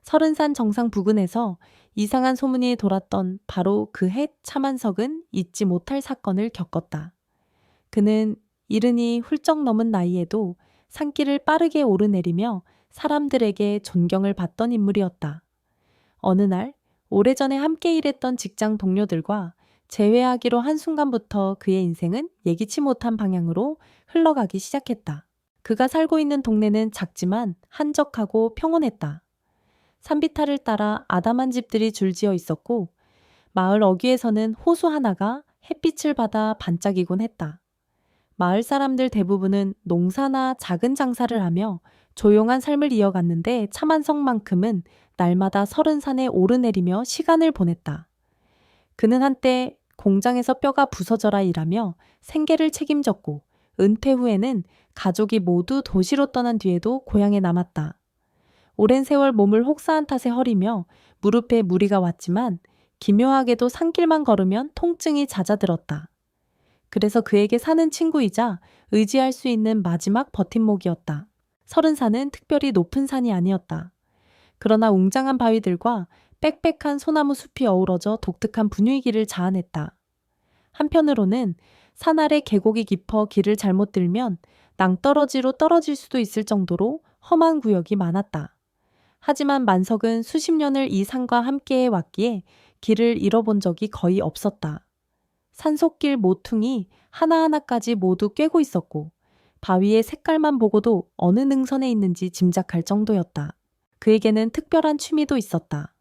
설은산 정상 부근에서 이상한 소문이 돌았던 바로 그 해 차만석은 잊지 못할 사건을 겪었다. 그는 이른이 훌쩍 넘은 나이에도 산길을 빠르게 오르내리며 사람들에게 존경을 받던 인물이었다. 어느 날 오래전에 함께 일했던 직장 동료들과 재회하기로 한순간부터 그의 인생은 예기치 못한 방향으로 흘러가기 시작했다. 그가 살고 있는 동네는 작지만 한적하고 평온했다. 산비탈을 따라 아담한 집들이 줄지어 있었고 마을 어귀에서는 호수 하나가 햇빛을 받아 반짝이곤 했다. 마을 사람들 대부분은 농사나 작은 장사를 하며 조용한 삶을 이어갔는데 차만석만큼은 날마다 설은산에 오르내리며 시간을 보냈다. 그는 한때 공장에서 뼈가 부서져라 일하며 생계를 책임졌고 은퇴 후에는 가족이 모두 도시로 떠난 뒤에도 고향에 남았다. 오랜 세월 몸을 혹사한 탓에 허리며 무릎에 무리가 왔지만 기묘하게도 산길만 걸으면 통증이 잦아들었다. 그래서 그에게 사는 친구이자 의지할 수 있는 마지막 버팀목이었다. 설은산은 특별히 높은 산이 아니었다. 그러나 웅장한 바위들과 빽빽한 소나무 숲이 어우러져 독특한 분위기를 자아냈다. 한편으로는 산 아래 계곡이 깊어 길을 잘못 들면 낭떠러지로 떨어질 수도 있을 정도로 험한 구역이 많았다. 하지만 만석은 수십 년을 이 산과 함께해 왔기에 길을 잃어본 적이 거의 없었다. 산속길 모퉁이 하나하나까지 모두 꿰고 있었고 바위의 색깔만 보고도 어느 능선에 있는지 짐작할 정도였다. 그에게는 특별한 취미도 있었다.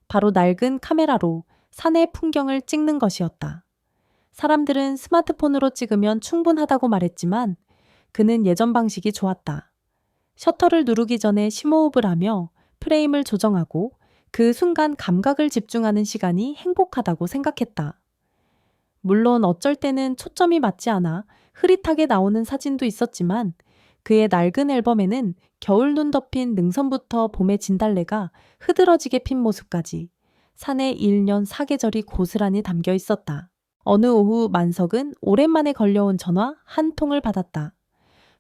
바로 낡은 카메라로 산의 풍경을 찍는 것이었다. 사람들은 스마트폰으로 찍으면 충분하다고 말했지만 그는 예전 방식이 좋았다. 셔터를 누르기 전에 심호흡을 하며 프레임을 조정하고 그 순간 감각을 집중하는 시간이 행복하다고 생각했다. 물론 어쩔 때는 초점이 맞지 않아 흐릿하게 나오는 사진도 있었지만 그의 낡은 앨범에는 겨울 눈 덮인 능선부터 봄의 진달래가 흐드러지게 핀 모습까지 산의 일년 사계절이 고스란히 담겨 있었다. 어느 오후 만석은 오랜만에 걸려온 전화 한 통을 받았다.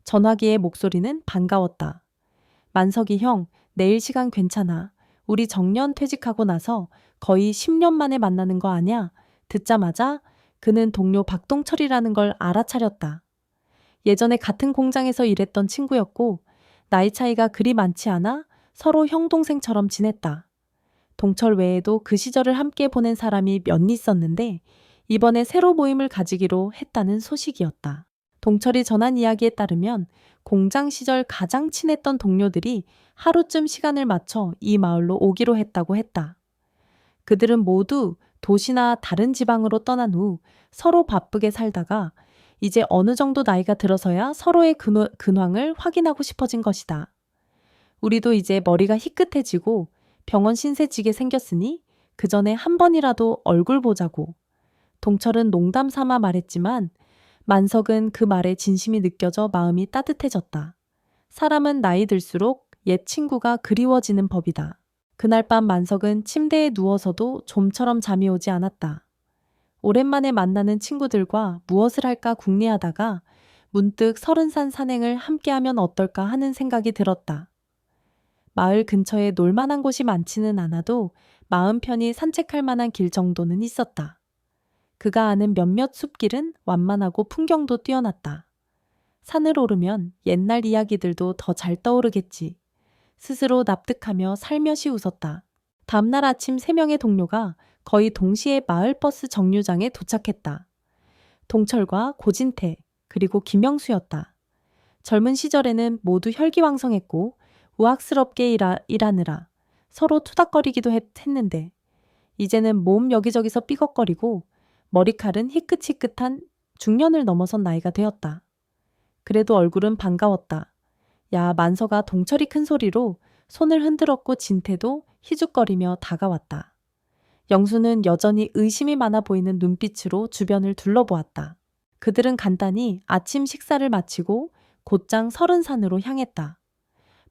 전화기의 목소리는 반가웠다. 만석이 형, 내일 시간 괜찮아. 우리 정년 퇴직하고 나서 거의 10년 만에 만나는 거 아냐? 듣자마자 그는 동료 박동철이라는 걸 알아차렸다. 예전에 같은 공장에서 일했던 친구였고 나이 차이가 그리 많지 않아 서로 형 동생처럼 지냈다. 동철 외에도 그 시절을 함께 보낸 사람이 몇 있었는데 이번에 새로 모임을 가지기로 했다는 소식이었다. 동철이 전한 이야기에 따르면 공장 시절 가장 친했던 동료들이 하루쯤 시간을 맞춰 이 마을로 오기로 했다고 했다. 그들은 모두 도시나 다른 지방으로 떠난 후 서로 바쁘게 살다가 이제 어느 정도 나이가 들어서야 서로의 근황을 확인하고 싶어진 것이다. 우리도 이제 머리가 희끗해지고 병원 신세지게 생겼으니 그 전에 한 번이라도 얼굴 보자고. 동철은 농담 삼아 말했지만 만석은 그 말에 진심이 느껴져 마음이 따뜻해졌다. 사람은 나이 들수록 옛 친구가 그리워지는 법이다. 그날 밤 만석은 침대에 누워서도 좀처럼 잠이 오지 않았다. 오랜만에 만나는 친구들과 무엇을 할까 궁리하다가 문득 설은산 산행을 함께하면 어떨까 하는 생각이 들었다. 마을 근처에 놀만한 곳이 많지는 않아도 마음 편히 산책할 만한 길 정도는 있었다. 그가 아는 몇몇 숲길은 완만하고 풍경도 뛰어났다. 산을 오르면 옛날 이야기들도 더 잘 떠오르겠지. 스스로 납득하며 살며시 웃었다. 다음날 아침 3명의 동료가 거의 동시에 마을버스 정류장에 도착했다. 동철과 고진태, 그리고 김영수였다. 젊은 시절에는 모두 혈기왕성했고 우악스럽게 일하느라 서로 투닥거리기도 했는데 이제는 몸 여기저기서 삐걱거리고 머리칼은 희끗희끗한 중년을 넘어선 나이가 되었다. 그래도 얼굴은 반가웠다. 야, 만서가 동철이 큰 소리로 손을 흔들었고 진태도 희죽거리며 다가왔다. 영수는 여전히 의심이 많아 보이는 눈빛으로 주변을 둘러보았다. 그들은 간단히 아침 식사를 마치고 곧장 설은산으로 향했다.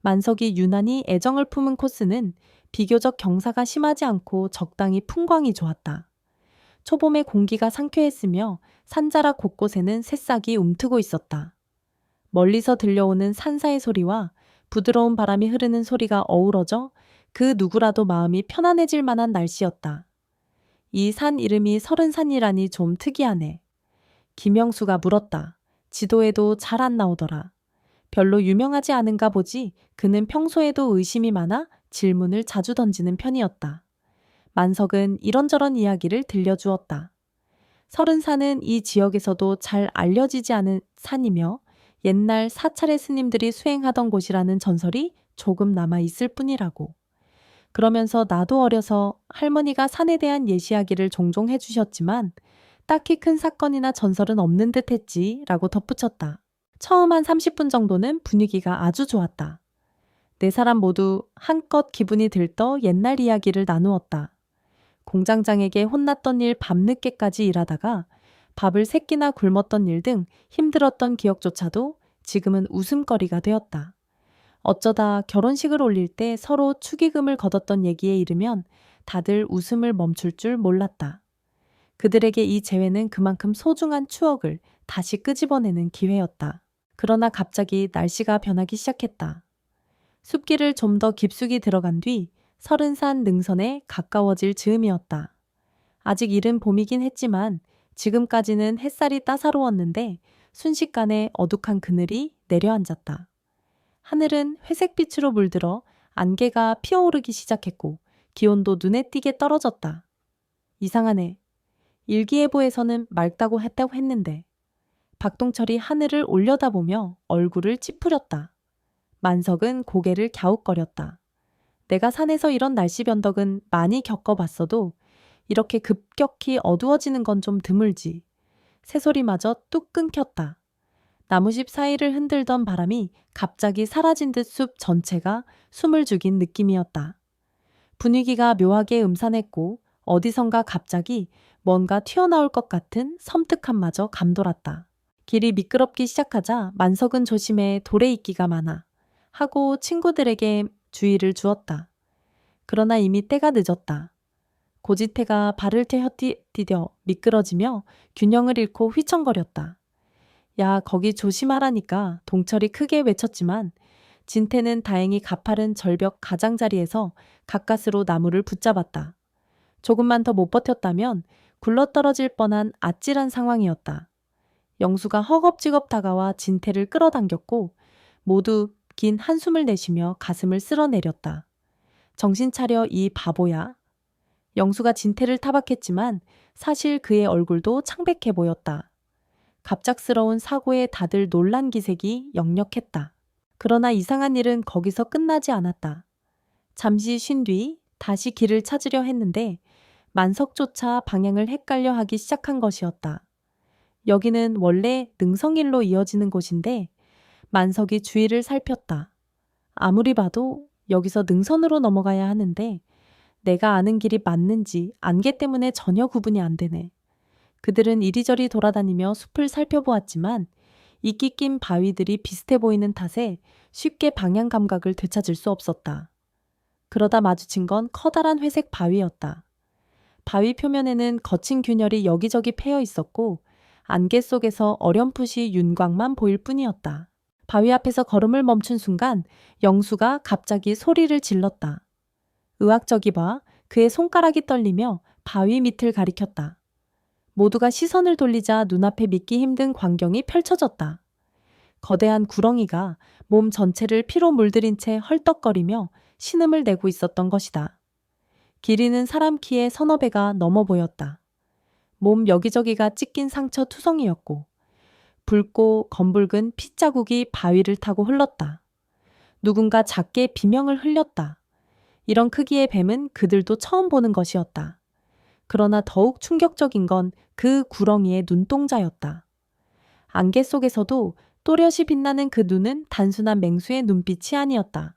만석이 유난히 애정을 품은 코스는 비교적 경사가 심하지 않고 적당히 풍광이 좋았다. 초봄의 공기가 상쾌했으며 산자락 곳곳에는 새싹이 움트고 있었다. 멀리서 들려오는 산사의 소리와 부드러운 바람이 흐르는 소리가 어우러져 그 누구라도 마음이 편안해질 만한 날씨였다. 이 산 이름이 설은산이라니 좀 특이하네. 김영수가 물었다. 지도에도 잘 안 나오더라. 별로 유명하지 않은가 보지. 그는 평소에도 의심이 많아 질문을 자주 던지는 편이었다. 만석은 이런저런 이야기를 들려주었다. 설은산은 이 지역에서도 잘 알려지지 않은 산이며 옛날 사찰의 스님들이 수행하던 곳이라는 전설이 조금 남아 있을 뿐이라고. 그러면서 나도 어려서 할머니가 산에 대한 예시하기를 종종 해주셨지만 딱히 큰 사건이나 전설은 없는 듯 했지 라고 덧붙였다. 처음 한 30분 정도는 분위기가 아주 좋았다. 네 사람 모두 한껏 기분이 들떠 옛날 이야기를 나누었다. 공장장에게 혼났던 일 밤늦게까지 일하다가 밥을 3끼나 굶었던 일 등 힘들었던 기억조차도 지금은 웃음거리가 되었다. 어쩌다 결혼식을 올릴 때 서로 축의금을 거뒀던 얘기에 이르면 다들 웃음을 멈출 줄 몰랐다. 그들에게 이 재회는 그만큼 소중한 추억을 다시 끄집어내는 기회였다. 그러나 갑자기 날씨가 변하기 시작했다. 숲길을 좀 더 깊숙이 들어간 뒤 설은산 능선에 가까워질 즈음이었다. 아직 이른 봄이긴 했지만 지금까지는 햇살이 따사로웠는데 순식간에 어둑한 그늘이 내려앉았다. 하늘은 회색빛으로 물들어 안개가 피어오르기 시작했고 기온도 눈에 띄게 떨어졌다. 이상하네. 일기예보에서는 맑다고 했다고 했는데. 박동철이 하늘을 올려다보며 얼굴을 찌푸렸다. 만석은 고개를 갸웃거렸다. 내가 산에서 이런 날씨 변덕은 많이 겪어봤어도 이렇게 급격히 어두워지는 건 좀 드물지. 새소리마저 뚝 끊겼다. 나무집 사이를 흔들던 바람이 갑자기 사라진 듯 숲 전체가 숨을 죽인 느낌이었다. 분위기가 묘하게 음산했고 어디선가 갑자기 뭔가 튀어나올 것 같은 섬뜩함마저 감돌았다. 길이 미끄럽기 시작하자 만석은 조심해 돌에 있기가 많아 하고 친구들에게 주의를 주었다. 그러나 이미 때가 늦었다. 고지태가 발을 디뎌 미끄러지며 균형을 잃고 휘청거렸다. 야, 거기 조심하라니까 동철이 크게 외쳤지만 진태는 다행히 가파른 절벽 가장자리에서 가까스로 나무를 붙잡았다. 조금만 더 못 버텼다면 굴러떨어질 뻔한 아찔한 상황이었다. 영수가 허겁지겁 다가와 진태를 끌어당겼고 모두 긴 한숨을 내쉬며 가슴을 쓸어내렸다. 정신 차려 이 바보야. 영수가 진태를 타박했지만 사실 그의 얼굴도 창백해 보였다. 갑작스러운 사고에 다들 놀란 기색이 역력했다. 그러나 이상한 일은 거기서 끝나지 않았다. 잠시 쉰 뒤 다시 길을 찾으려 했는데 만석조차 방향을 헷갈려 하기 시작한 것이었다. 여기는 원래 능성일로 이어지는 곳인데 만석이 주위를 살폈다. 아무리 봐도 여기서 능선으로 넘어가야 하는데 내가 아는 길이 맞는지 안개 때문에 전혀 구분이 안 되네. 그들은 이리저리 돌아다니며 숲을 살펴보았지만 이끼 낀 바위들이 비슷해 보이는 탓에 쉽게 방향 감각을 되찾을 수 없었다. 그러다 마주친 건 커다란 회색 바위였다. 바위 표면에는 거친 균열이 여기저기 패여 있었고 안개 속에서 어렴풋이 윤곽만 보일 뿐이었다. 바위 앞에서 걸음을 멈춘 순간 영수가 갑자기 소리를 질렀다. 의학적이 봐 그의 손가락이 떨리며 바위 밑을 가리켰다. 모두가 시선을 돌리자 눈앞에 믿기 힘든 광경이 펼쳐졌다. 거대한 구렁이가 몸 전체를 피로 물들인 채 헐떡거리며 신음을 내고 있었던 것이다. 길이는 사람 키의 서너 배가 넘어 보였다. 몸 여기저기가 찢긴 상처 투성이었고 붉고 검붉은 핏자국이 바위를 타고 흘렀다. 누군가 작게 비명을 흘렸다. 이런 크기의 뱀은 그들도 처음 보는 것이었다. 그러나 더욱 충격적인 건 그 구렁이의 눈동자였다. 안개 속에서도 또렷이 빛나는 그 눈은 단순한 맹수의 눈빛이 아니었다.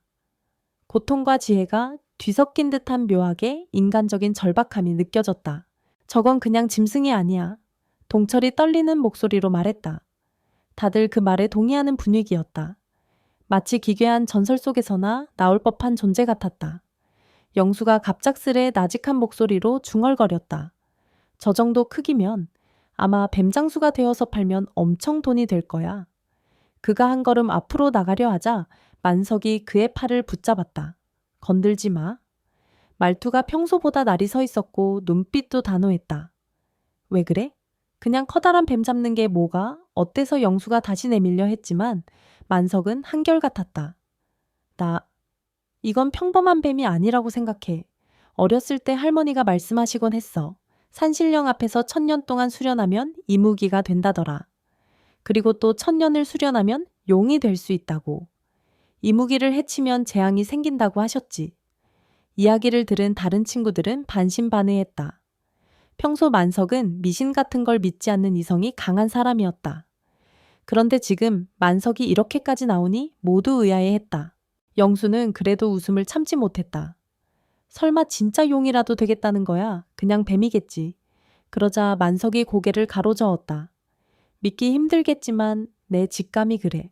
고통과 지혜가 뒤섞인 듯한 묘하게 인간적인 절박함이 느껴졌다. 저건 그냥 짐승이 아니야. 동철이 떨리는 목소리로 말했다. 다들 그 말에 동의하는 분위기였다. 마치 기괴한 전설 속에서나 나올 법한 존재 같았다. 영수가 갑작스레 나직한 목소리로 중얼거렸다. 저 정도 크기면 아마 뱀장수가 되어서 팔면 엄청 돈이 될 거야. 그가 한 걸음 앞으로 나가려 하자 만석이 그의 팔을 붙잡았다. 건들지 마. 말투가 평소보다 날이 서 있었고 눈빛도 단호했다. 왜 그래? 그냥 커다란 뱀 잡는 게 뭐가? 어때서 영수가 다시 내밀려 했지만 만석은 한결같았다. 나, 이건 평범한 뱀이 아니라고 생각해. 어렸을 때 할머니가 말씀하시곤 했어. 산신령 앞에서 1000년 동안 수련하면 이무기가 된다더라. 그리고 또 1000년을 수련하면 용이 될 수 있다고. 이무기를 해치면 재앙이 생긴다고 하셨지. 이야기를 들은 다른 친구들은 반신반의했다. 평소 만석은 미신 같은 걸 믿지 않는 이성이 강한 사람이었다. 그런데 지금 만석이 이렇게까지 나오니 모두 의아해했다. 영수는 그래도 웃음을 참지 못했다. 설마 진짜 용이라도 되겠다는 거야? 그냥 뱀이겠지. 그러자 만석이 고개를 가로저었다. 믿기 힘들겠지만 내 직감이 그래.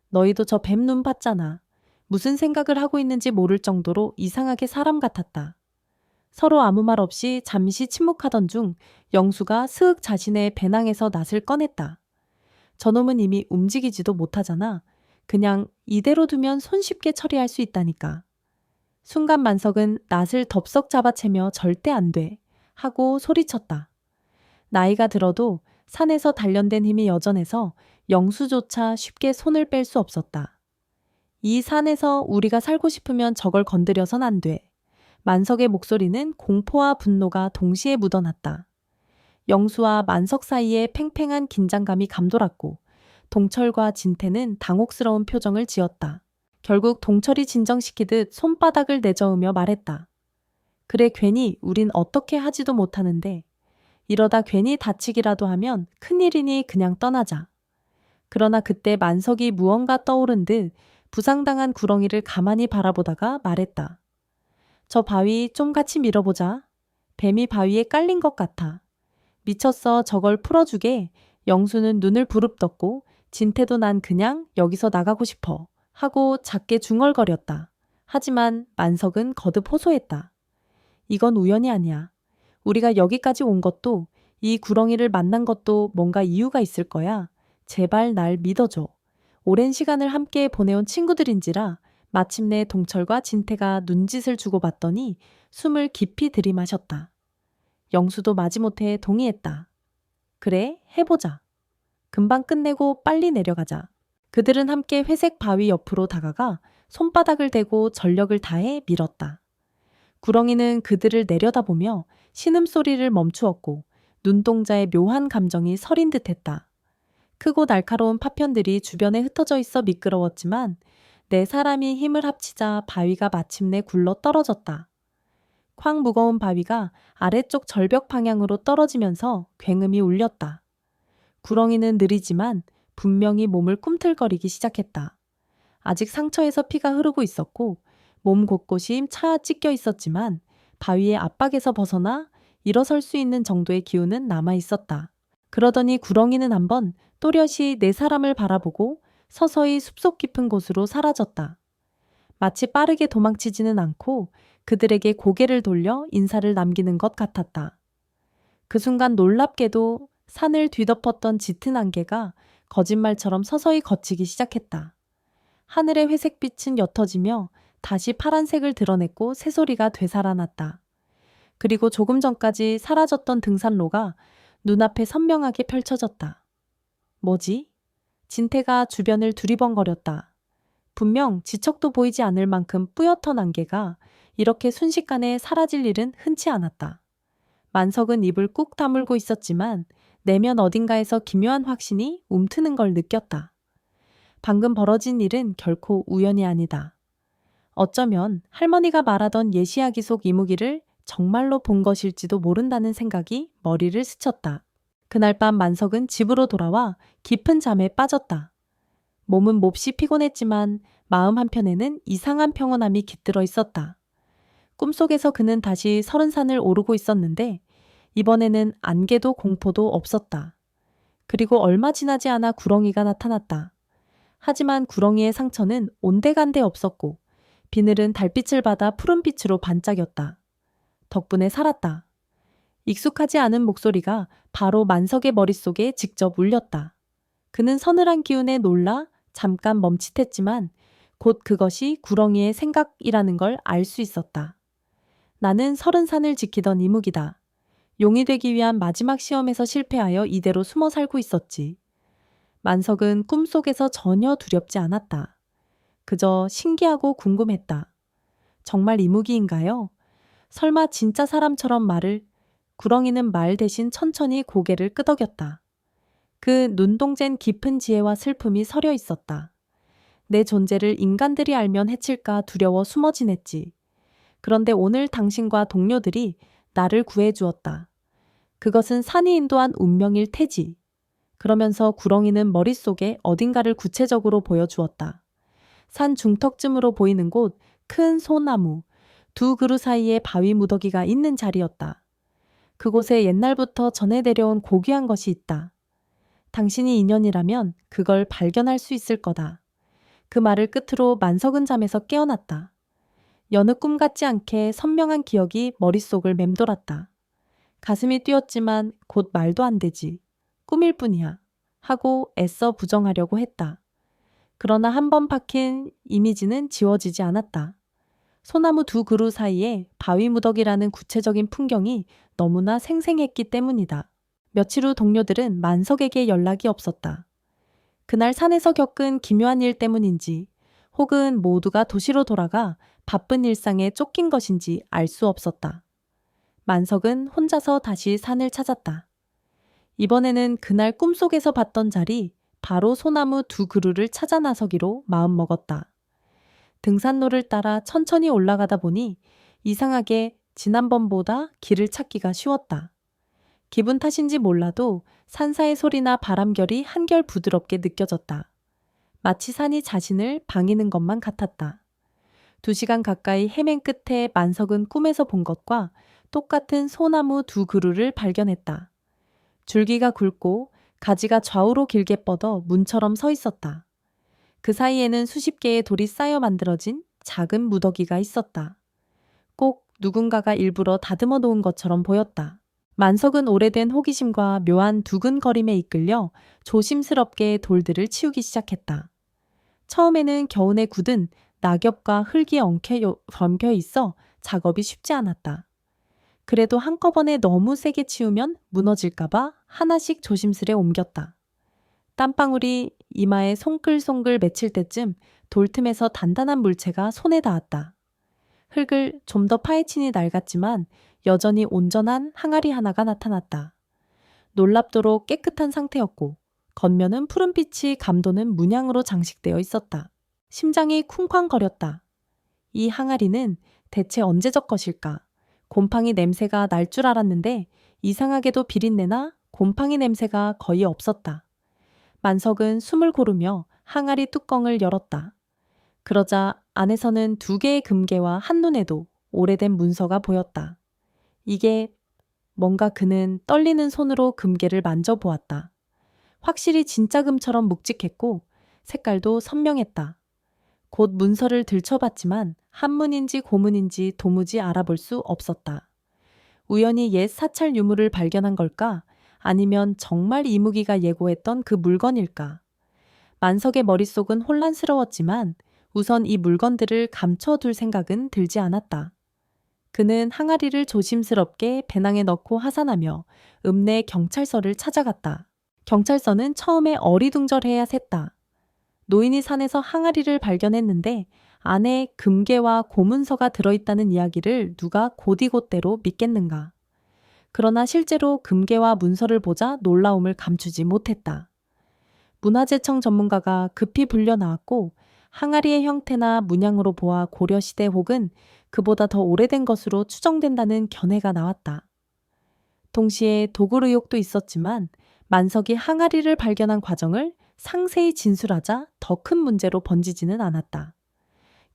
너희도 저 뱀 눈 봤잖아. 무슨 생각을 하고 있는지 모를 정도로 이상하게 사람 같았다. 서로 아무 말 없이 잠시 침묵하던 중 영수가 스윽 자신의 배낭에서 낫을 꺼냈다. 저놈은 이미 움직이지도 못하잖아. 그냥 이대로 두면 손쉽게 처리할 수 있다니까. 순간 만석은 낫을 덥석 잡아채며 절대 안 돼 하고 소리쳤다. 나이가 들어도 산에서 단련된 힘이 여전해서 영수조차 쉽게 손을 뺄 수 없었다. 이 산에서 우리가 살고 싶으면 저걸 건드려선 안 돼. 만석의 목소리는 공포와 분노가 동시에 묻어났다. 영수와 만석 사이에 팽팽한 긴장감이 감돌았고 동철과 진태는 당혹스러운 표정을 지었다. 결국 동철이 진정시키듯 손바닥을 내저으며 말했다. 그래 괜히 우린 어떻게 하지도 못하는데 이러다 괜히 다치기라도 하면 큰일이니 그냥 떠나자. 그러나 그때 만석이 무언가 떠오른 듯 부상당한 구렁이를 가만히 바라보다가 말했다. 저 바위 좀 같이 밀어보자. 뱀이 바위에 깔린 것 같아. 미쳤어 저걸 풀어주게. 영수는 눈을 부릅떴고 진태도 난 그냥 여기서 나가고 싶어 하고 작게 중얼거렸다. 하지만 만석은 거듭 호소했다. 이건 우연이 아니야. 우리가 여기까지 온 것도 이 구렁이를 만난 것도 뭔가 이유가 있을 거야. 제발 날 믿어줘. 오랜 시간을 함께 보내온 친구들인지라 마침내 동철과 진태가 눈짓을 주고받더니 숨을 깊이 들이마셨다. 영수도 마지못해 동의했다. 그래, 해보자. 금방 끝내고 빨리 내려가자. 그들은 함께 회색 바위 옆으로 다가가 손바닥을 대고 전력을 다해 밀었다. 구렁이는 그들을 내려다보며 신음소리를 멈추었고 눈동자에 묘한 감정이 서린 듯했다. 크고 날카로운 파편들이 주변에 흩어져 있어 미끄러웠지만 네 사람이 힘을 합치자 바위가 마침내 굴러 떨어졌다. 쾅 무거운 바위가 아래쪽 절벽 방향으로 떨어지면서 굉음이 울렸다. 구렁이는 느리지만 분명히 몸을 꿈틀거리기 시작했다. 아직 상처에서 피가 흐르고 있었고 몸 곳곳이 차 찢겨 있었지만 바위의 압박에서 벗어나 일어설 수 있는 정도의 기운은 남아 있었다. 그러더니 구렁이는 한번 또렷이 네 사람을 바라보고 서서히 숲속 깊은 곳으로 사라졌다. 마치 빠르게 도망치지는 않고 그들에게 고개를 돌려 인사를 남기는 것 같았다. 그 순간 놀랍게도 산을 뒤덮었던 짙은 안개가 거짓말처럼 서서히 걷히기 시작했다. 하늘의 회색빛은 옅어지며 다시 파란색을 드러냈고 새소리가 되살아났다. 그리고 조금 전까지 사라졌던 등산로가 눈앞에 선명하게 펼쳐졌다. 뭐지? 진태가 주변을 두리번거렸다. 분명 지척도 보이지 않을 만큼 뿌옇던 안개가 이렇게 순식간에 사라질 일은 흔치 않았다. 만석은 입을 꾹 다물고 있었지만 내면 어딘가에서 기묘한 확신이 움트는 걸 느꼈다. 방금 벌어진 일은 결코 우연이 아니다. 어쩌면 할머니가 말하던 예시야기 속 이무기를 정말로 본 것일지도 모른다는 생각이 머리를 스쳤다. 그날 밤 만석은 집으로 돌아와 깊은 잠에 빠졌다. 몸은 몹시 피곤했지만 마음 한편에는 이상한 평온함이 깃들어 있었다. 꿈속에서 그는 다시 설은산을 오르고 있었는데 이번에는 안개도 공포도 없었다. 그리고 얼마 지나지 않아 구렁이가 나타났다. 하지만 구렁이의 상처는 온데간데 없었고 비늘은 달빛을 받아 푸른빛으로 반짝였다. 덕분에 살았다. 익숙하지 않은 목소리가 바로 만석의 머릿속에 직접 울렸다. 그는 서늘한 기운에 놀라 잠깐 멈칫했지만 곧 그것이 구렁이의 생각이라는 걸 알 수 있었다. 나는 30산을 지키던 이묵이다. 용이 되기 위한 마지막 시험에서 실패하여 이대로 숨어 살고 있었지. 만석은 꿈속에서 전혀 두렵지 않았다. 그저 신기하고 궁금했다. 정말 이무기인가요? 설마 진짜 사람처럼 말을? 구렁이는 말 대신 천천히 고개를 끄덕였다. 그 눈동자엔 깊은 지혜와 슬픔이 서려 있었다. 내 존재를 인간들이 알면 해칠까 두려워 숨어 지냈지. 그런데 오늘 당신과 동료들이 나를 구해주었다. 그것은 산이 인도한 운명일 테지. 그러면서 구렁이는 머릿속에 어딘가를 구체적으로 보여주었다. 산 중턱쯤으로 보이는 곳, 큰 소나무, 두 그루 사이에 바위 무더기가 있는 자리였다. 그곳에 옛날부터 전해 내려온 고귀한 것이 있다. 당신이 인연이라면 그걸 발견할 수 있을 거다. 그 말을 끝으로 만석은 잠에서 깨어났다. 여느 꿈 같지 않게 선명한 기억이 머릿속을 맴돌았다. 가슴이 뛰었지만 곧 말도 안 되지. 꿈일 뿐이야. 하고 애써 부정하려고 했다. 그러나 한 번 박힌 이미지는 지워지지 않았다. 소나무 두 그루 사이에 바위 무더기라는 구체적인 풍경이 너무나 생생했기 때문이다. 며칠 후 동료들은 만석에게 연락이 없었다. 그날 산에서 겪은 기묘한 일 때문인지 혹은 모두가 도시로 돌아가 바쁜 일상에 쫓긴 것인지 알 수 없었다. 만석은 혼자서 다시 산을 찾았다. 이번에는 그날 꿈속에서 봤던 자리, 바로 소나무 두 그루를 찾아 나서기로 마음먹었다. 등산로를 따라 천천히 올라가다 보니 이상하게 지난번보다 길을 찾기가 쉬웠다. 기분 탓인지 몰라도 산사의 소리나 바람결이 한결 부드럽게 느껴졌다. 마치 산이 자신을 방이는 것만 같았다. 2시간 가까이 헤맨 끝에 만석은 꿈에서 본 것과 똑같은 소나무 두 그루를 발견했다. 줄기가 굵고 가지가 좌우로 길게 뻗어 문처럼 서 있었다. 그 사이에는 수십 개의 돌이 쌓여 만들어진 작은 무더기가 있었다. 꼭 누군가가 일부러 다듬어 놓은 것처럼 보였다. 만석은 오래된 호기심과 묘한 두근거림에 이끌려 조심스럽게 돌들을 치우기 시작했다. 처음에는 겨우내 굳은 낙엽과 흙이 엉켜 있어 작업이 쉽지 않았다. 그래도 한꺼번에 너무 세게 치우면 무너질까봐 하나씩 조심스레 옮겼다. 땀방울이 이마에 송글송글 맺힐 때쯤 돌틈에서 단단한 물체가 손에 닿았다. 흙을 좀 더 파헤치니 낡았지만 여전히 온전한 항아리 하나가 나타났다. 놀랍도록 깨끗한 상태였고 겉면은 푸른빛이 감도는 문양으로 장식되어 있었다. 심장이 쿵쾅거렸다. 이 항아리는 대체 언제적 것일까? 곰팡이 냄새가 날 줄 알았는데 이상하게도 비린내나 곰팡이 냄새가 거의 없었다. 만석은 숨을 고르며 항아리 뚜껑을 열었다. 그러자 안에서는 2개의 금괴와 한눈에도 오래된 문서가 보였다. 이게 뭔가 그는 떨리는 손으로 금괴를 만져보았다. 확실히 진짜 금처럼 묵직했고 색깔도 선명했다. 곧 문서를 들춰봤지만 한문인지 고문인지 도무지 알아볼 수 없었다. 우연히 옛 사찰 유물을 발견한 걸까? 아니면 정말 이무기가 예고했던 그 물건일까? 만석의 머릿속은 혼란스러웠지만 우선 이 물건들을 감춰둘 생각은 들지 않았다. 그는 항아리를 조심스럽게 배낭에 넣고 하산하며 읍내 경찰서를 찾아갔다. 경찰서는 처음에 어리둥절해야 샜다. 노인이 산에서 항아리를 발견했는데 안에 금괴와 고문서가 들어있다는 이야기를 누가 곧이곧대로 믿겠는가. 그러나 실제로 금괴와 문서를 보자 놀라움을 감추지 못했다. 문화재청 전문가가 급히 불려 나왔고 항아리의 형태나 문양으로 보아 고려시대 혹은 그보다 더 오래된 것으로 추정된다는 견해가 나왔다. 동시에 도굴 의혹도 있었지만 만석이 항아리를 발견한 과정을 상세히 진술하자 더 큰 문제로 번지지는 않았다.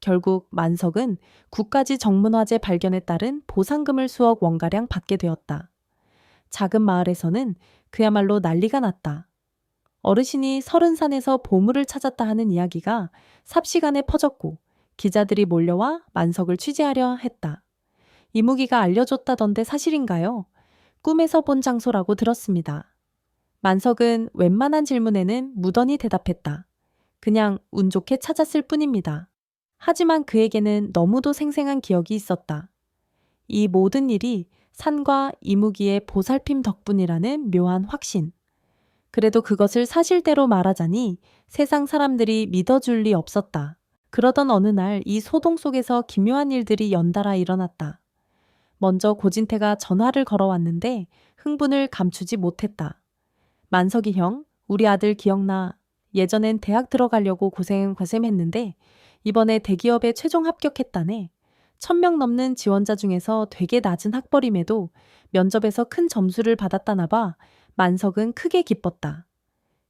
결국 만석은 국가지 정문화재 발견에 따른 보상금을 수억 원가량 받게 되었다. 작은 마을에서는 그야말로 난리가 났다. 어르신이 30산에서 보물을 찾았다 하는 이야기가 삽시간에 퍼졌고 기자들이 몰려와 만석을 취재하려 했다. 이무기가 알려줬다던데 사실인가요? 꿈에서 본 장소라고 들었습니다. 만석은 웬만한 질문에는 무던히 대답했다. 그냥 운 좋게 찾았을 뿐입니다. 하지만 그에게는 너무도 생생한 기억이 있었다. 이 모든 일이 산과 이무기의 보살핌 덕분이라는 묘한 확신. 그래도 그것을 사실대로 말하자니 세상 사람들이 믿어줄 리 없었다. 그러던 어느 날 이 소동 속에서 기묘한 일들이 연달아 일어났다. 먼저 고진태가 전화를 걸어왔는데 흥분을 감추지 못했다. 만석이 형, 우리 아들 기억나? 예전엔 대학 들어가려고 고생했는데 이번에 대기업에 최종 합격했다네. 1,000명 넘는 지원자 중에서 되게 낮은 학벌임에도 면접에서 큰 점수를 받았다나 봐. 만석은 크게 기뻤다.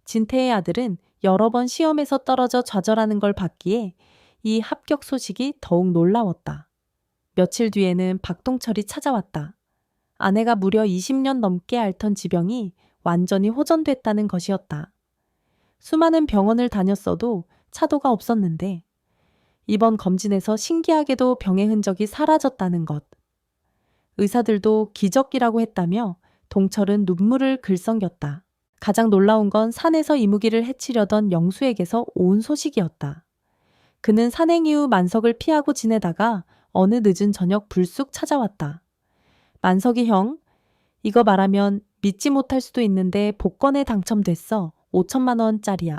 진태의 아들은 여러 번 시험에서 떨어져 좌절하는 걸 봤기에 이 합격 소식이 더욱 놀라웠다. 며칠 뒤에는 박동철이 찾아왔다. 아내가 무려 20년 넘게 앓던 지병이 완전히 호전됐다는 것이었다. 수많은 병원을 다녔어도 차도가 없었는데 이번 검진에서 신기하게도 병의 흔적이 사라졌다는 것. 의사들도 기적이라고 했다며 동철은 눈물을 글썽였다. 가장 놀라운 건 산에서 이무기를 해치려던 영수에게서 온 소식이었다. 그는 산행 이후 만석을 피하고 지내다가 어느 늦은 저녁 불쑥 찾아왔다. 만석이 형, 이거 말하면 믿지 못할 수도 있는데 복권에 당첨됐어. 5천만 원짜리야.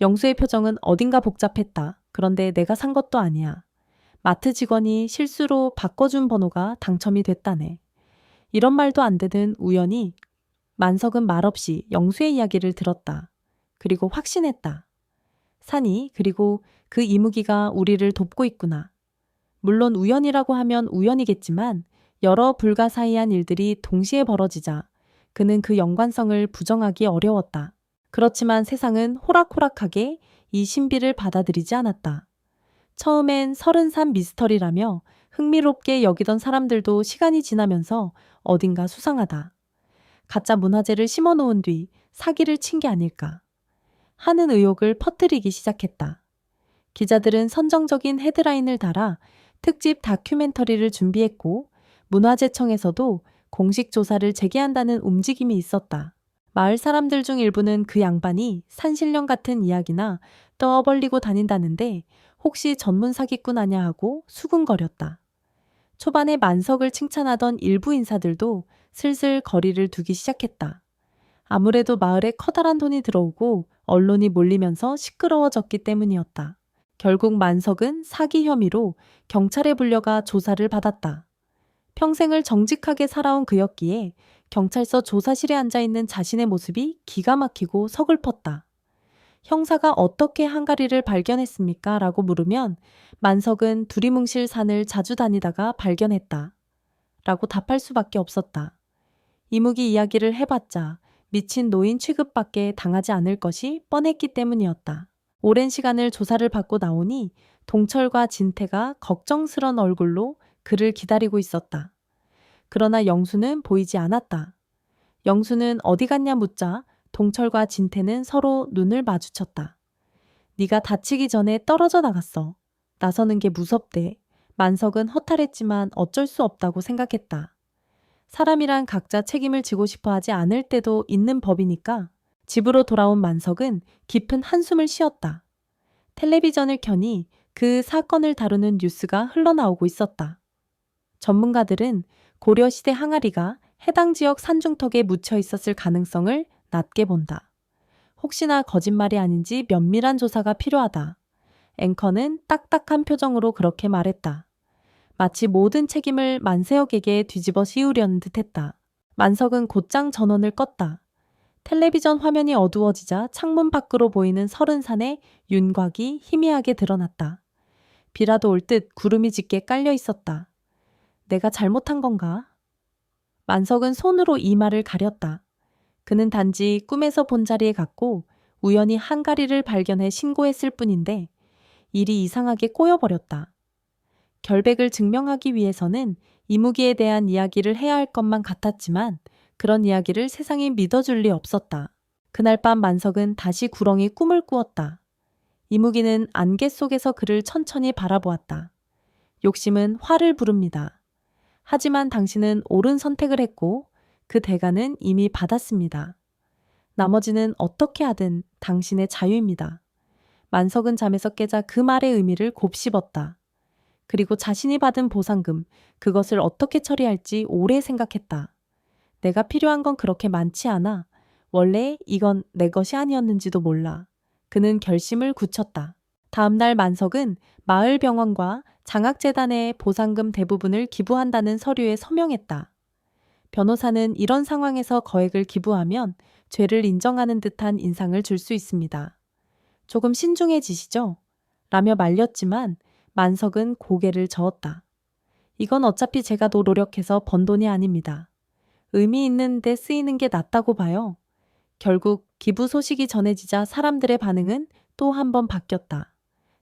영수의 표정은 어딘가 복잡했다. 그런데 내가 산 것도 아니야. 마트 직원이 실수로 바꿔준 번호가 당첨이 됐다네. 이런 말도 안 되는 우연히 만석은 말없이 영수의 이야기를 들었다. 그리고 확신했다. 산이 그리고 그 이무기가 우리를 돕고 있구나. 물론 우연이라고 하면 우연이겠지만 여러 불가사의한 일들이 동시에 벌어지자 그는 그 연관성을 부정하기 어려웠다. 그렇지만 세상은 호락호락하게 이 신비를 받아들이지 않았다. 처음엔 30산 미스터리라며 흥미롭게 여기던 사람들도 시간이 지나면서 어딘가 수상하다. 가짜 문화재를 심어놓은 뒤 사기를 친 게 아닐까 하는 의혹을 퍼뜨리기 시작했다. 기자들은 선정적인 헤드라인을 달아 특집 다큐멘터리를 준비했고 문화재청에서도 공식 조사를 재개한다는 움직임이 있었다. 마을 사람들 중 일부는 그 양반이 산신령 같은 이야기나 떠벌리고 다닌다는데 혹시 전문 사기꾼 아냐 하고 수군거렸다. 초반에 만석을 칭찬하던 일부 인사들도 슬슬 거리를 두기 시작했다. 아무래도 마을에 커다란 돈이 들어오고 언론이 몰리면서 시끄러워졌기 때문이었다. 결국 만석은 사기 혐의로 경찰에 불려가 조사를 받았다. 평생을 정직하게 살아온 그였기에 경찰서 조사실에 앉아있는 자신의 모습이 기가 막히고 서글펐다. 형사가 어떻게 한가리를 발견했습니까? 라고 물으면 만석은 두리뭉실 산을 자주 다니다가 발견했다. 라고 답할 수밖에 없었다. 이무기 이야기를 해봤자 미친 노인 취급밖에 당하지 않을 것이 뻔했기 때문이었다. 오랜 시간을 조사를 받고 나오니 동철과 진태가 걱정스런 얼굴로 그를 기다리고 있었다. 그러나 영수는 보이지 않았다. 영수는 어디 갔냐 묻자 동철과 진태는 서로 눈을 마주쳤다. 네가 다치기 전에 떨어져 나갔어. 나서는 게 무섭대. 만석은 허탈했지만 어쩔 수 없다고 생각했다. 사람이란 각자 책임을 지고 싶어 하지 않을 때도 있는 법이니까. 집으로 돌아온 만석은 깊은 한숨을 쉬었다. 텔레비전을 켜니 그 사건을 다루는 뉴스가 흘러나오고 있었다. 전문가들은 고려시대 항아리가 해당 지역 산중턱에 묻혀 있었을 가능성을 낮게 본다. 혹시나 거짓말이 아닌지 면밀한 조사가 필요하다. 앵커는 딱딱한 표정으로 그렇게 말했다. 마치 모든 책임을 만세혁에게 뒤집어 씌우려는 듯했다. 만석은 곧장 전원을 껐다. 텔레비전 화면이 어두워지자 창문 밖으로 보이는 서른산의 윤곽이 희미하게 드러났다. 비라도 올 듯 구름이 짙게 깔려 있었다. 내가 잘못한 건가? 만석은 손으로 이마를 가렸다. 그는 단지 꿈에서 본 자리에 갔고 우연히 한가리를 발견해 신고했을 뿐인데 일이 이상하게 꼬여버렸다. 결백을 증명하기 위해서는 이무기에 대한 이야기를 해야 할 것만 같았지만 그런 이야기를 세상이 믿어줄 리 없었다. 그날 밤 만석은 다시 구렁이 꿈을 꾸었다. 이무기는 안개 속에서 그를 천천히 바라보았다. 욕심은 화를 부릅니다. 하지만 당신은 옳은 선택을 했고 그 대가는 이미 받았습니다. 나머지는 어떻게 하든 당신의 자유입니다. 만석은 잠에서 깨자 그 말의 의미를 곱씹었다. 그리고 자신이 받은 보상금, 그것을 어떻게 처리할지 오래 생각했다. 내가 필요한 건 그렇게 많지 않아. 원래 이건 내 것이 아니었는지도 몰라. 그는 결심을 굳혔다. 다음 날 만석은 마을 병원과 장학재단에 보상금 대부분을 기부한다는 서류에 서명했다. 변호사는 이런 상황에서 거액을 기부하면 죄를 인정하는 듯한 인상을 줄 수 있습니다. 조금 신중해지시죠? 라며 말렸지만 만석은 고개를 저었다. 이건 어차피 제가 더 노력해서 번 돈이 아닙니다. 의미 있는 데 쓰이는 게 낫다고 봐요. 결국 기부 소식이 전해지자 사람들의 반응은 또 한 번 바뀌었다.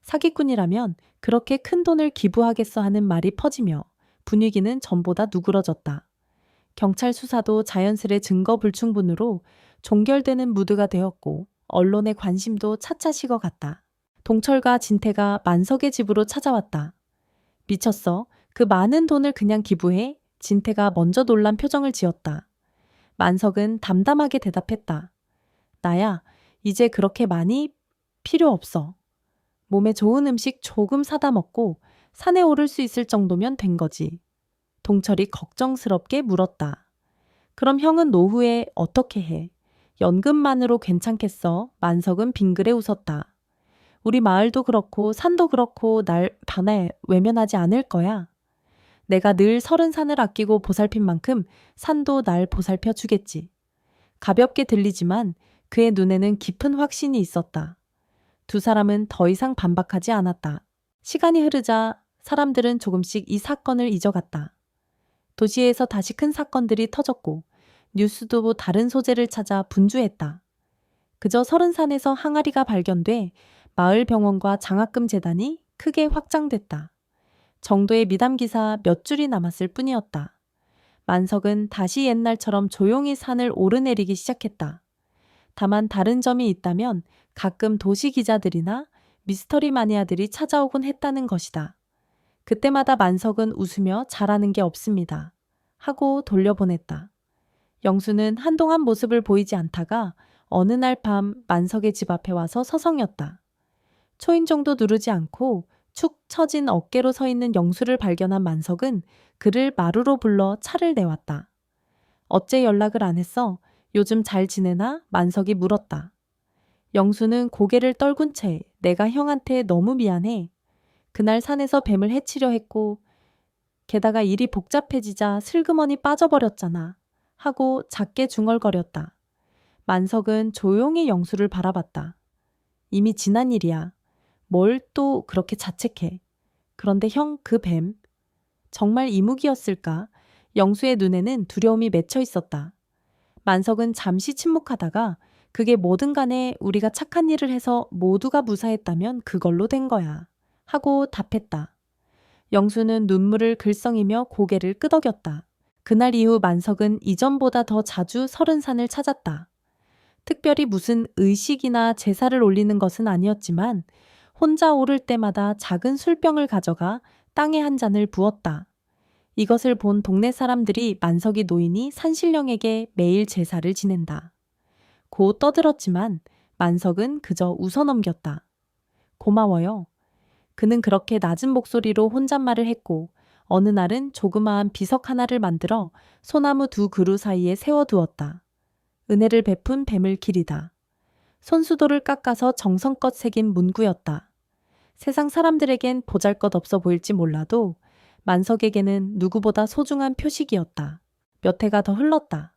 사기꾼이라면 그렇게 큰 돈을 기부하겠어 하는 말이 퍼지며 분위기는 전보다 누그러졌다. 경찰 수사도 자연스레 증거 불충분으로 종결되는 무드가 되었고 언론의 관심도 차차 식어갔다. 동철과 진태가 만석의 집으로 찾아왔다. 미쳤어. 그 많은 돈을 그냥 기부해? 진태가 먼저 놀란 표정을 지었다. 만석은 담담하게 대답했다. 나야, 이제 그렇게 많이 필요 없어. 몸에 좋은 음식 조금 사다 먹고 산에 오를 수 있을 정도면 된 거지. 동철이 걱정스럽게 물었다. 그럼 형은 노후에 어떻게 해? 연금만으로 괜찮겠어? 만석은 빙그레 웃었다. 우리 마을도 그렇고 산도 그렇고 날 반에 외면하지 않을 거야. 내가 늘 30산을 아끼고 보살핀 만큼 산도 날 보살펴 주겠지. 가볍게 들리지만 그의 눈에는 깊은 확신이 있었다. 두 사람은 더 이상 반박하지 않았다. 시간이 흐르자 사람들은 조금씩 이 사건을 잊어갔다. 도시에서 다시 큰 사건들이 터졌고 뉴스도 다른 소재를 찾아 분주했다. 그저 30산에서 항아리가 발견돼 마을 병원과 장학금 재단이 크게 확장됐다. 정도의 미담 기사 몇 줄이 남았을 뿐이었다. 만석은 다시 옛날처럼 조용히 산을 오르내리기 시작했다. 다만 다른 점이 있다면 가끔 도시 기자들이나 미스터리 마니아들이 찾아오곤 했다는 것이다. 그때마다 만석은 웃으며 잘하는 게 없습니다. 하고 돌려보냈다. 영수는 한동안 모습을 보이지 않다가 어느 날 밤 만석의 집 앞에 와서 서성였다. 초인종도 누르지 않고 축 처진 어깨로 서 있는 영수를 발견한 만석은 그를 마루로 불러 차를 내왔다. 어째 연락을 안 했어? 요즘 잘 지내나? 만석이 물었다. 영수는 고개를 떨군 채 내가 형한테 너무 미안해. 그날 산에서 뱀을 해치려 했고 게다가 일이 복잡해지자 슬그머니 빠져버렸잖아. 하고 작게 중얼거렸다. 만석은 조용히 영수를 바라봤다. 이미 지난 일이야. 뭘 또 그렇게 자책해. 그런데 형 그 뱀. 정말 이무기였을까? 영수의 눈에는 두려움이 맺혀 있었다. 만석은 잠시 침묵하다가 그게 뭐든 간에 우리가 착한 일을 해서 모두가 무사했다면 그걸로 된 거야. 하고 답했다. 영수는 눈물을 글썽이며 고개를 끄덕였다. 그날 이후 만석은 이전보다 더 자주 30산을 찾았다. 특별히 무슨 의식이나 제사를 올리는 것은 아니었지만 혼자 오를 때마다 작은 술병을 가져가 땅에 한 잔을 부었다. 이것을 본 동네 사람들이 만석이 노인이 산신령에게 매일 제사를 지낸다. 고 떠들었지만 만석은 그저 웃어넘겼다. 고마워요. 그는 그렇게 낮은 목소리로 혼잣말을 했고 어느 날은 조그마한 비석 하나를 만들어 소나무 2그루 사이에 세워두었다. 은혜를 베푼 뱀을 기리다. 손수도를 깎아서 정성껏 새긴 문구였다. 세상 사람들에겐 보잘것없어 보일지 몰라도 만석에게는 누구보다 소중한 표식이었다. 몇 해가 더 흘렀다.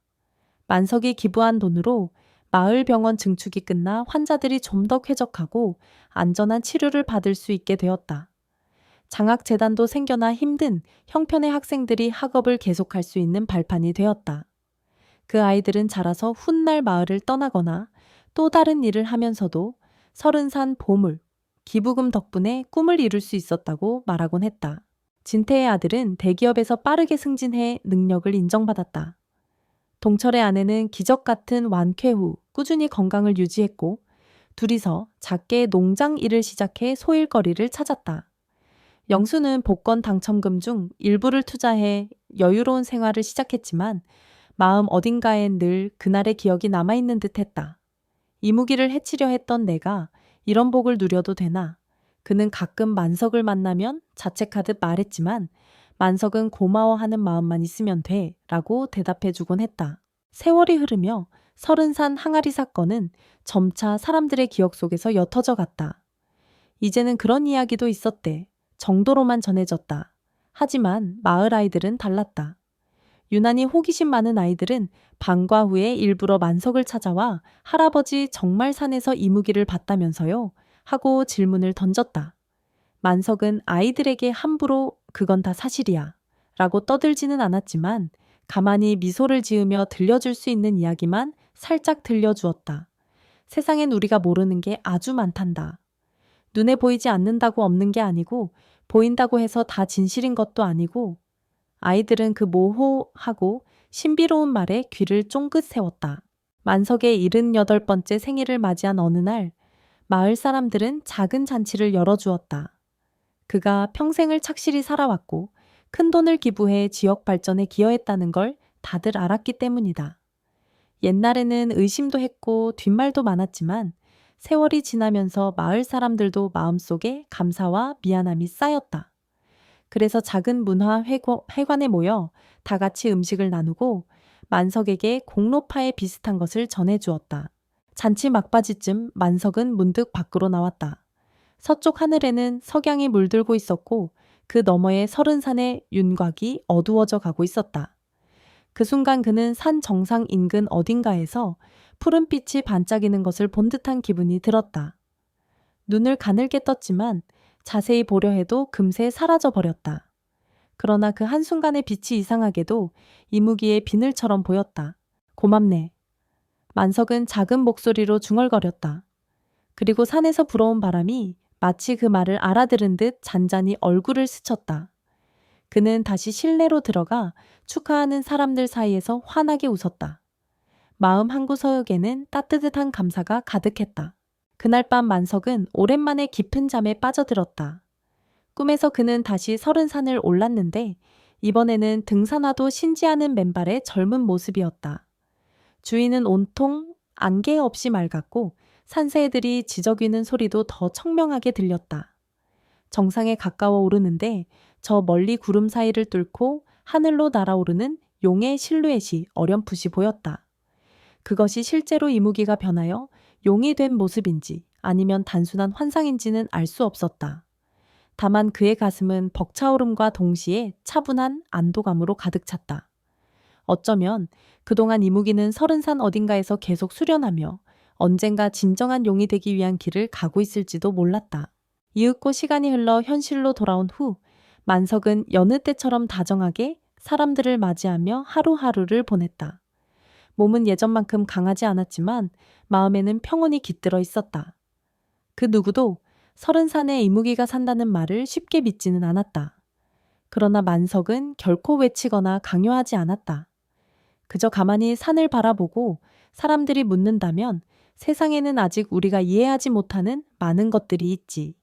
만석이 기부한 돈으로 마을 병원 증축이 끝나 환자들이 좀 더 쾌적하고 안전한 치료를 받을 수 있게 되었다. 장학재단도 생겨나 힘든 형편의 학생들이 학업을 계속할 수 있는 발판이 되었다. 그 아이들은 자라서 훗날 마을을 떠나거나 또 다른 일을 하면서도 30산 보물, 기부금 덕분에 꿈을 이룰 수 있었다고 말하곤 했다. 진태의 아들은 대기업에서 빠르게 승진해 능력을 인정받았다. 동철의 아내는 기적 같은 완쾌 후 꾸준히 건강을 유지했고 둘이서 작게 농장 일을 시작해 소일거리를 찾았다. 영수는 복권 당첨금 중 일부를 투자해 여유로운 생활을 시작했지만 마음 어딘가엔 늘 그날의 기억이 남아있는 듯했다. 이무기를 해치려 했던 내가 이런 복을 누려도 되나? 그는 가끔 만석을 만나면 자책하듯 말했지만 만석은 고마워하는 마음만 있으면 돼 라고 대답해 주곤 했다. 세월이 흐르며 30산 항아리 사건은 점차 사람들의 기억 속에서 옅어져 갔다. 이제는 그런 이야기도 있었대. 정도로만 전해졌다. 하지만 마을 아이들은 달랐다. 유난히 호기심 많은 아이들은 방과 후에 일부러 만석을 찾아와 할아버지 정말 산에서 이무기를 봤다면서요? 하고 질문을 던졌다. 만석은 아이들에게 함부로 그건 다 사실이야 라고 떠들지는 않았지만 가만히 미소를 지으며 들려줄 수 있는 이야기만 살짝 들려주었다. 세상엔 우리가 모르는 게 아주 많단다. 눈에 보이지 않는다고 없는 게 아니고 보인다고 해서 다 진실인 것도 아니고 아이들은 그 모호하고 신비로운 말에 귀를 쫑긋 세웠다. 만석의 78번째 생일을 맞이한 어느 날 마을 사람들은 작은 잔치를 열어주었다. 그가 평생을 착실히 살아왔고 큰돈을 기부해 지역 발전에 기여했다는 걸 다들 알았기 때문이다. 옛날에는 의심도 했고 뒷말도 많았지만 세월이 지나면서 마을 사람들도 마음속에 감사와 미안함이 쌓였다. 그래서 작은 문화회관에 모여 다 같이 음식을 나누고 만석에게 공로파에 비슷한 것을 전해주었다. 잔치 막바지쯤 만석은 문득 밖으로 나왔다. 서쪽 하늘에는 석양이 물들고 있었고 그 너머의 30산의 윤곽이 어두워져 가고 있었다. 그 순간 그는 산 정상 인근 어딘가에서 푸른빛이 반짝이는 것을 본 듯한 기분이 들었다. 눈을 가늘게 떴지만 자세히 보려 해도 금세 사라져 버렸다. 그러나 그 한순간의 빛이 이상하게도 이무기의 비늘처럼 보였다. 고맙네. 만석은 작은 목소리로 중얼거렸다. 그리고 산에서 불어온 바람이 마치 그 말을 알아들은 듯 잔잔히 얼굴을 스쳤다. 그는 다시 실내로 들어가 축하하는 사람들 사이에서 환하게 웃었다. 마음 한구석에는 따뜻한 감사가 가득했다. 그날 밤 만석은 오랜만에 깊은 잠에 빠져들었다. 꿈에서 그는 다시 30산을 올랐는데 이번에는 등산화도 신지 않은 맨발의 젊은 모습이었다. 주위는 온통 안개 없이 맑았고 산새들이 지저귀는 소리도 더 청명하게 들렸다. 정상에 가까워 오르는데 저 멀리 구름 사이를 뚫고 하늘로 날아오르는 용의 실루엣이 어렴풋이 보였다. 그것이 실제로 이무기가 변하여 용이 된 모습인지 아니면 단순한 환상인지는 알 수 없었다. 다만 그의 가슴은 벅차오름과 동시에 차분한 안도감으로 가득 찼다. 어쩌면 그동안 이무기는 30산 어딘가에서 계속 수련하며 언젠가 진정한 용이 되기 위한 길을 가고 있을지도 몰랐다. 이윽고 시간이 흘러 현실로 돌아온 후 만석은 여느 때처럼 다정하게 사람들을 맞이하며 하루하루를 보냈다. 몸은 예전만큼 강하지 않았지만 마음에는 평온이 깃들어 있었다. 그 누구도 30산에 이무기가 산다는 말을 쉽게 믿지는 않았다. 그러나 만석은 결코 외치거나 강요하지 않았다. 그저 가만히 산을 바라보고 사람들이 묻는다면 세상에는 아직 우리가 이해하지 못하는 많은 것들이 있지.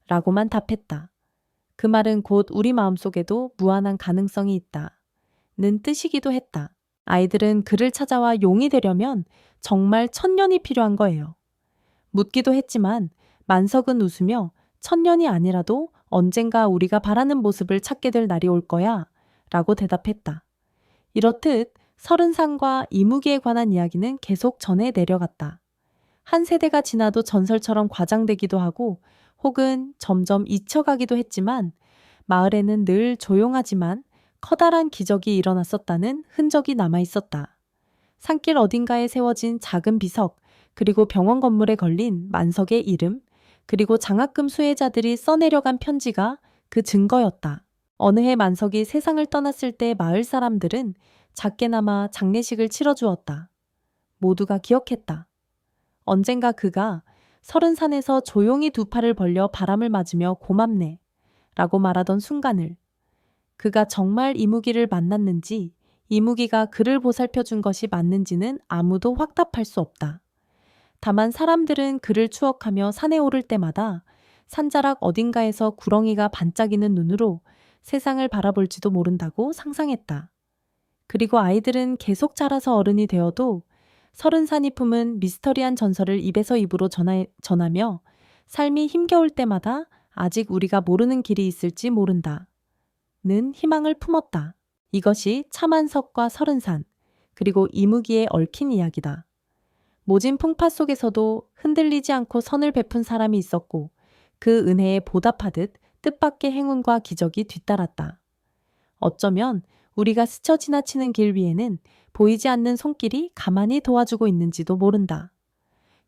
라고만 답했다. 그 말은 곧 우리 마음속에도 무한한 가능성이 있다. 는 뜻이기도 했다. 아이들은 그를 찾아와 용이 되려면 정말 1000년이 필요한 거예요. 묻기도 했지만 만석은 웃으며 1000년이 아니라도 언젠가 우리가 바라는 모습을 찾게 될 날이 올 거야 라고 대답했다. 이렇듯 30산과 이무기에 관한 이야기는 계속 전해 내려갔다. 한 세대가 지나도 전설처럼 과장되기도 하고 혹은 점점 잊혀가기도 했지만 마을에는 늘 조용하지만 커다란 기적이 일어났었다는 흔적이 남아 있었다. 산길 어딘가에 세워진 작은 비석, 그리고 병원 건물에 걸린 만석의 이름, 그리고 장학금 수혜자들이 써내려간 편지가 그 증거였다. 어느 해 만석이 세상을 떠났을 때 마을 사람들은 작게나마 장례식을 치러주었다. 모두가 기억했다. 언젠가 그가 30산에서 조용히 두 팔을 벌려 바람을 맞으며 고맙네 라고 말하던 순간을, 그가 정말 이무기를 만났는지 이무기가 그를 보살펴준 것이 맞는지는 아무도 확답할 수 없다. 다만 사람들은 그를 추억하며 산에 오를 때마다 산자락 어딘가에서 구렁이가 반짝이는 눈으로 세상을 바라볼지도 모른다고 상상했다. 그리고 아이들은 계속 자라서 어른이 되어도 30산이 품은 미스터리한 전설을 입에서 입으로 전하며 삶이 힘겨울 때마다 아직 우리가 모르는 길이 있을지 모른다. 는 희망을 품었다. 이것이 차만석과 설은산, 그리고 이무기에 얽힌 이야기다. 모진 풍파 속에서도 흔들리지 않고 선을 베푼 사람이 있었고 그 은혜에 보답하듯 뜻밖의 행운과 기적이 뒤따랐다. 어쩌면 우리가 스쳐 지나치는 길 위에는 보이지 않는 손길이 가만히 도와주고 있는지도 모른다.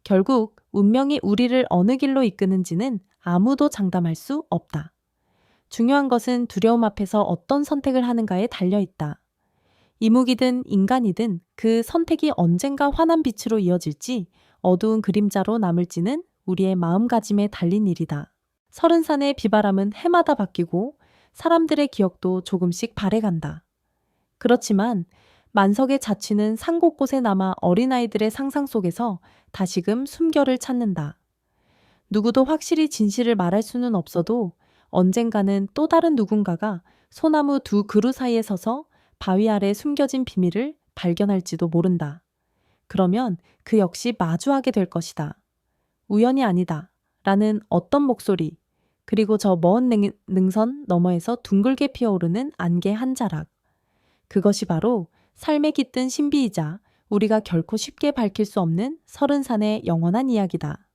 결국 운명이 우리를 어느 길로 이끄는지는 아무도 장담할 수 없다. 중요한 것은 두려움 앞에서 어떤 선택을 하는가에 달려있다. 이무기든 인간이든 그 선택이 언젠가 환한 빛으로 이어질지 어두운 그림자로 남을지는 우리의 마음가짐에 달린 일이다. 설은산의 비바람은 해마다 바뀌고 사람들의 기억도 조금씩 발해간다. 그렇지만 만석의 자취는 산 곳곳에 남아 어린아이들의 상상 속에서 다시금 숨결을 찾는다. 누구도 확실히 진실을 말할 수는 없어도 언젠가는 또 다른 누군가가 소나무 두 그루 사이에 서서 바위 아래 숨겨진 비밀을 발견할지도 모른다. 그러면 그 역시 마주하게 될 것이다. 우연이 아니다. 라는 어떤 목소리, 그리고 저 먼 능선 너머에서 둥글게 피어오르는 안개 한 자락. 그것이 바로 삶에 깃든 신비이자 우리가 결코 쉽게 밝힐 수 없는 설은산의 영원한 이야기다.